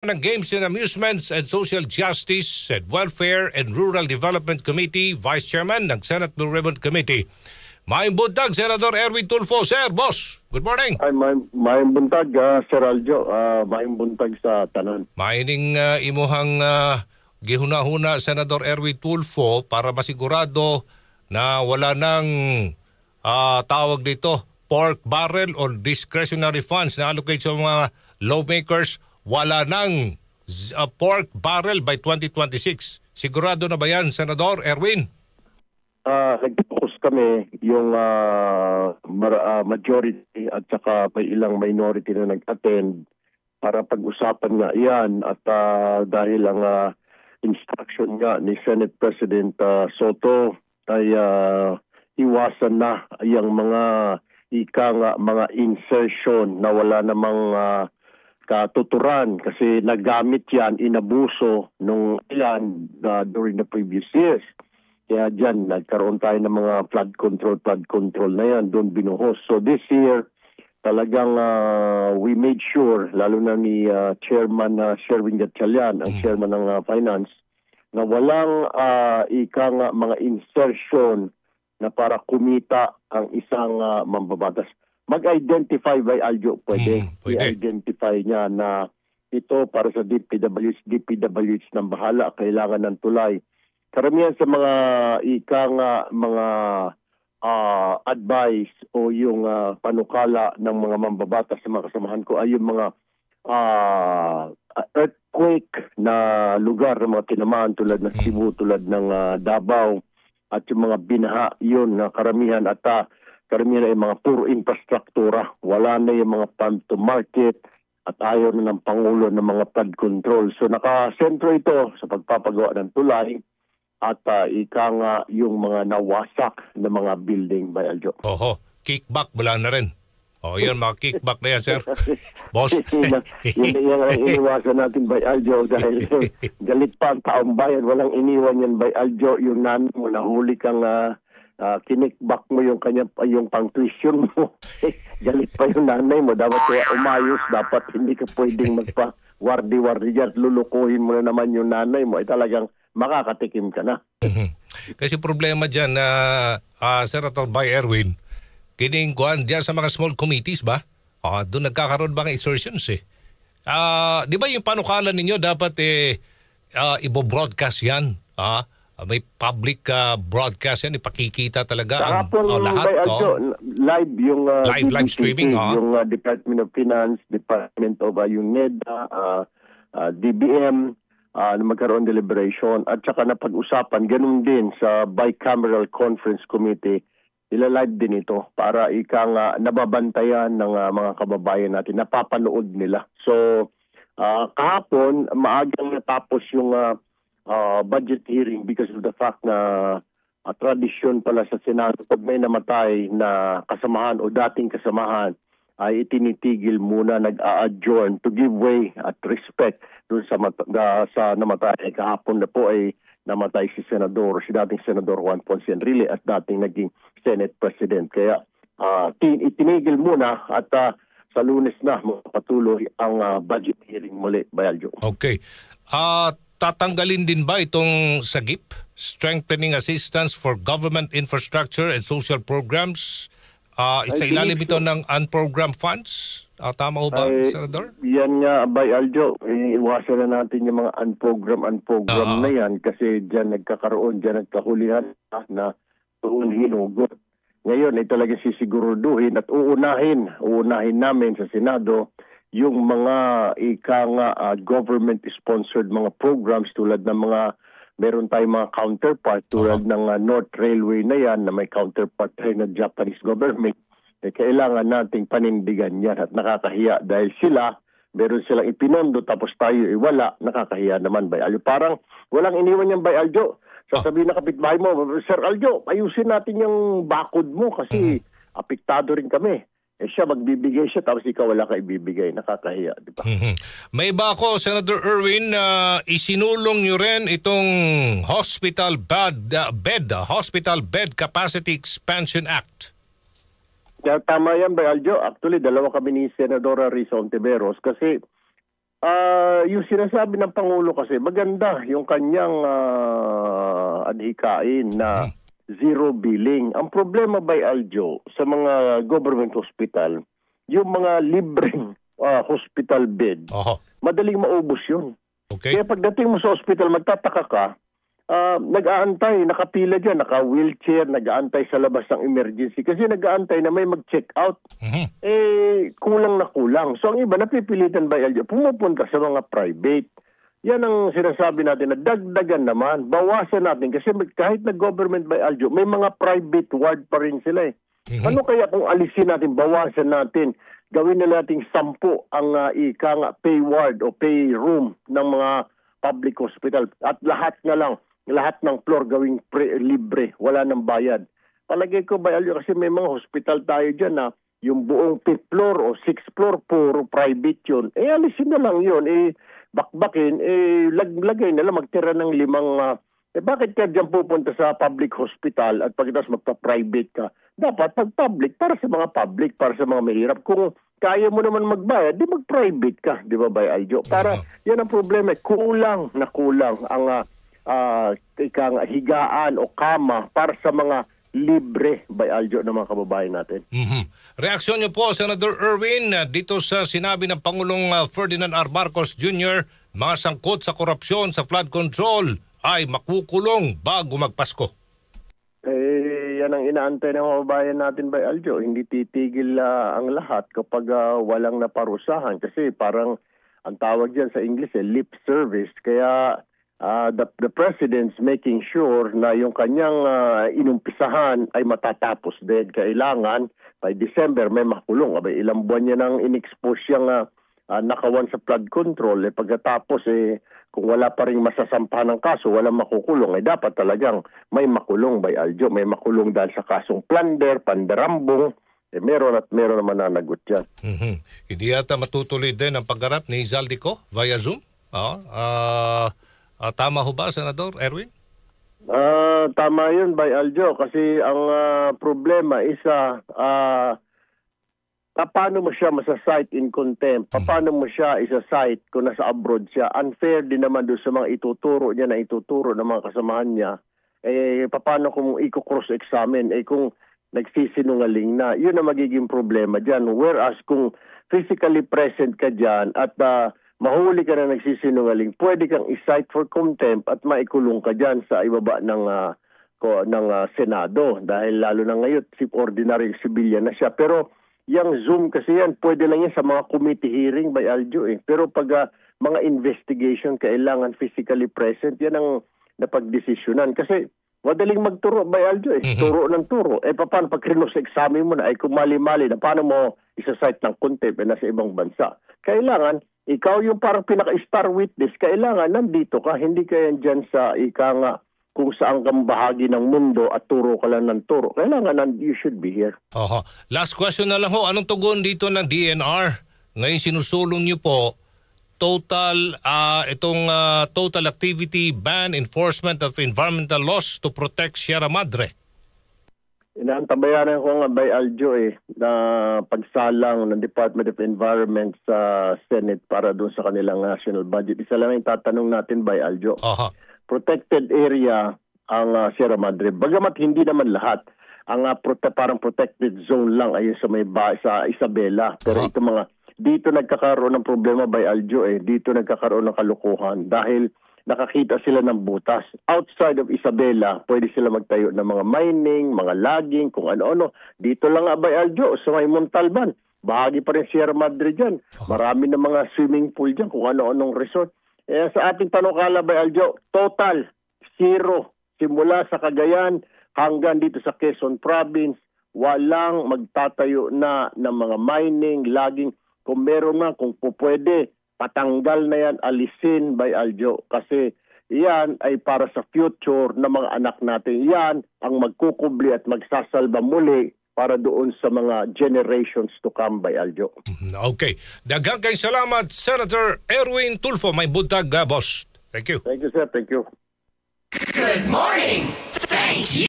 ng Games and Amusements and Social Justice and Welfare and Rural Development Committee, Vice Chairman ng Senate Blue Ribbon Committee. Maayong buntag, Senator Erwin Tulfo. Sir, boss, good morning. Ay, maayong buntag, Sir Aljo. Maayong buntag sa tanan. Maayong imuhang gihuna-huna, Senator Erwin Tulfo, para masigurado na wala nang tawag dito, pork barrel or discretionary funds na allocate sa mga lawmakers. Wala nang pork barrel by 2026. Sigurado na ba yan, Senador Erwin? Nag-focus kami yung majority at saka may ilang minority na nag-attend para pag-usapan nga yan. At dahil ang instruction nga ni Senate President Soto ay iwasan na yung mga mga insertion na wala namang katuturan kasi nagamit yan, inabuso nung ilan during the previous years. Kaya dyan, nagkaroon tayo ng mga flood control na yan, doon binuhos. So this year, talagang we made sure, lalo na ni Chairman Sherwin Gatchalian, ang Chairman ng Finance, na walang mga insertion na para kumita ang isang mambabatas. Mag-identify by Aljo, pwede. I-identify niya na ito para sa DPWH ng bahala, kailangan ng tulay. Karamihan sa mga mga advice o yung panukala ng mga mambabatas sa mga kasamahan ko ay yung mga earthquake na lugar ng mga tinamaan tulad ng Cebu, tulad ng Davao at yung mga binaha, yun na karamihan at karamihan ay mga puro infrastruktura. Wala na yung mga farm to market at ayaw na ng Pangulo ng mga flood control. So nakasentro ito sa pagpapagawa ng tulay at yung mga nawasak na mga building by Aljo. Oho, kickback wala na rin. Yun, mga kickback na yan, sir. Boss. Yan ang iniwasan natin by Aljo dahil galit pa ang taong bayan. Walang iniwan yan by Aljo. Yung nanay mo, nahuli kang kinikback mo yung pang tuition mo. Galit pa yung nanay mo. Dapat umayos. Dapat hindi ka pwedeng magpa-wardi-wardi dyan. Lulukuhin mo na naman yung nanay mo. Ay talagang makakatikim ka na. Kasi problema dyan, Senator by Erwin, kining kuhan dyan sa mga small committees ba? Doon nagkakaroon ba ng insertions eh. Di ba yung panukalan ninyo dapat ibo-broadcast yan? May public broadcast yan, ipakikita talaga ang lahat. Live yung live streaming. Yung Department of Finance, Department of yung NEDA, DBM, na magkaroon deliberation at saka napag-usapan, ganun din sa Bicameral Conference Committee, ilalive din ito para nababantayan ng mga kababayan natin, napapanood nila. So, kahapon, maagang natapos yung budget hearing because of the fact na tradisyon pala sa Senado, pag may namatay na kasamahan o dating kasamahan, ay itinitigil muna, nag-a-adjourn to give way at respect doon sa namatay. Kahapon na po ay namatay si dating Senador Juan Ponce Enrile at dating naging Senate President. Kaya itinigil muna at sa Lunes na patuloy ang budget hearing muli, Bayaljo. Okay. Tatanggalin din ba itong SAGIP? Strengthening Assistance for Government Infrastructure and Social Programs? Isa ilalim ito ng unprogrammed funds? Tama ho ba, Senador? Yan nga, Bay Aljo. Iwasan na natin yung mga unprogrammed na yan kasi dyan nagkahulihan na tuon hinugot. Ngayon ay talaga sisiguruduhin at uunahin namin sa Senado yung mga government-sponsored mga programs tulad ng mga meron tayong mga counterpart tulad ng North Railway na yan na may counterpart tayo na Japanese government. Kailangan nating panindigan yan at nakakahiya dahil meron silang ipinondo tapos tayo wala, nakakahiya naman, Bay Aljo. Parang walang iniwan yan, Bay Aljo. Sasabihin na kapitbahay mo, Sir Aljo, ayusin natin yung bakod mo kasi apektado rin kami. Siya magbibigay siya tapos ikaw wala ka ibibigay. Nakakahiya, di ba? May iba ako, Senator Erwin, isinulong nyo rin itong Hospital Bed Capacity Expansion Act. Tama yan, Aljo. Actually, dalawa kami ni Senadora Risa Ontiveros kasi Yung sinasabi ng Pangulo kasi, maganda yung kanyang adhikain na zero billing. Ang problema by Aljo sa mga government hospital, yung mga libreng hospital bed, madaling maubos yun. Okay. Kaya pagdating mo sa hospital, magtataka ka, nag-aantay, nakapila dyan, naka-wheelchair, nag-aantay sa labas ng emergency kasi nag-aantay na may mag-check out. Kulang na kulang. So ang iba, napipilitan by Aljo, pumupunta sa mga private. Yan ang sinasabi natin na dagdagan naman, bawasan natin kasi kahit na government by Aljo, may mga private ward pa rin sila eh. Ano kaya kung alisin natin, bawasan natin, gawin na nating 10 ang pay ward o pay room ng mga public hospital at lahat ng floor gawing libre, wala nang bayad. Palagay ko by Aljo kasi may mga hospital tayo dyan na yung buong 5th floor o 6th floor puro private yun. Alisin na lang yun, bakbakin, lagay na lang, magtira ng 5 bakit ka dyan pupunta sa public hospital at pagkatapos magpa-private ka? Dapat pag-public, para sa mga public, para sa mga mahirap. Kung kaya mo naman magbayad, di mag-private ka, di ba by Aljo? Para yan ang problema, kulang ang higaan o kama para sa mga libre by Aljo ng mga kababayan natin. Reaksyon niyo po, Senator Erwin, dito sa sinabi ng Pangulong Ferdinand R. Marcos Jr., mga sangkot sa korupsyon sa flood control ay makukulong bago magpasko. Yan ang inaantay ng kababayan natin by Aljo. Hindi titigil ang lahat kapag walang naparusahan. Kasi parang ang tawag dyan sa English, lip service. Kaya the President's making sure na yung kanyang inumpisahan ay matatapos din. Kailangan by December may makulong. Abay, ilang buwan niya nang in-expose siyang nakawan sa flood control. Pagkatapos kung wala pa rin masasampahan ng kaso, walang makukulong, dapat talagang may makulong by Aljo. May makulong dahil sa kasong plunder, pandarambong, meron naman nanagot yan. Hindi yata matutuloy din ang paggarap ni Zaldico via Zoom? Tama ho ba, Senador Erwin? Tama yun by Aljo kasi ang problema is paano mo siya masasite in contempt? Paano mo siya isa-cite kung nasa abroad siya? Unfair din naman doon sa mga ituturo niya na ituturo ng mga kasamahan niya. Paano kung i-cross-examine? Kung nagsisinungaling na, yun ang magiging problema dyan. Whereas kung physically present ka dyan at mahuli ka na nagsisinungaling, pwede kang i-cite for contempt at maikulong ka dyan sa ibaba ng Senado. Dahil lalo na ngayon, ordinary civilian na siya. Pero yung Zoom kasi yan, pwede lang yan sa mga committee hearing by Aljo. Pero pag mga investigation, kailangan physically present, yan ang napagdesisyonan. Kasi madaling magturo by Aljo. Turo ng turo. Paano pag cross-examine mo na, kung mali-mali na, paano mo isa-cite ng contempt nasa ibang bansa? Kailangan, ikaw yung parang pinaka-star witness, kailangan nandito ka, hindi ka yan dyan sa kung saan kang bahagi ng mundo at turo ka lang ng turo. Kailangan you should be here. Last question na lang ho. Anong tugon dito ng DNR? Ngayon sinusulong niyo po total activity ban enforcement of environmental laws to protect Sierra Madre. Inaantabayanan ko nga by Aljo na pagsalang ng Department of Environment sa Senate para doon sa kanilang national budget. Isa lang yung tatanong natin by Aljo. Protected area ang Sierra Madre. Bagamat hindi naman lahat. Ang parang protected zone lang ay sa sa Isabela. Pero dito nagkakaroon ng problema by Aljo. Dito nagkakaroon ng kalukuhan dahil nakakita sila ng butas. Outside of Isabela, pwede sila magtayo ng mga mining, mga logging, kung ano-ano. Dito lang by Aljo, sa may Montalban. Bahagi pa rin Sierra Madre dyan. Marami na mga swimming pool dyan, kung ano-anong resort. Sa ating panukala by Aljo, total, 0. Simula sa Cagayan hanggang dito sa Quezon Province, walang magtatayo na ng mga mining, logging. Kung meron na, kung pwede, patanggal na yan, alisin by Aljo. Kasi yan ay para sa future ng mga anak natin. Yan ang magkukubli at magsasalba muli para doon sa mga generations to come by Aljo. Okay. Daghang kay salamat, Senator Erwin Tulfo. May buntag, boss. Thank you. Thank you, sir. Thank you. Good morning. Thank you.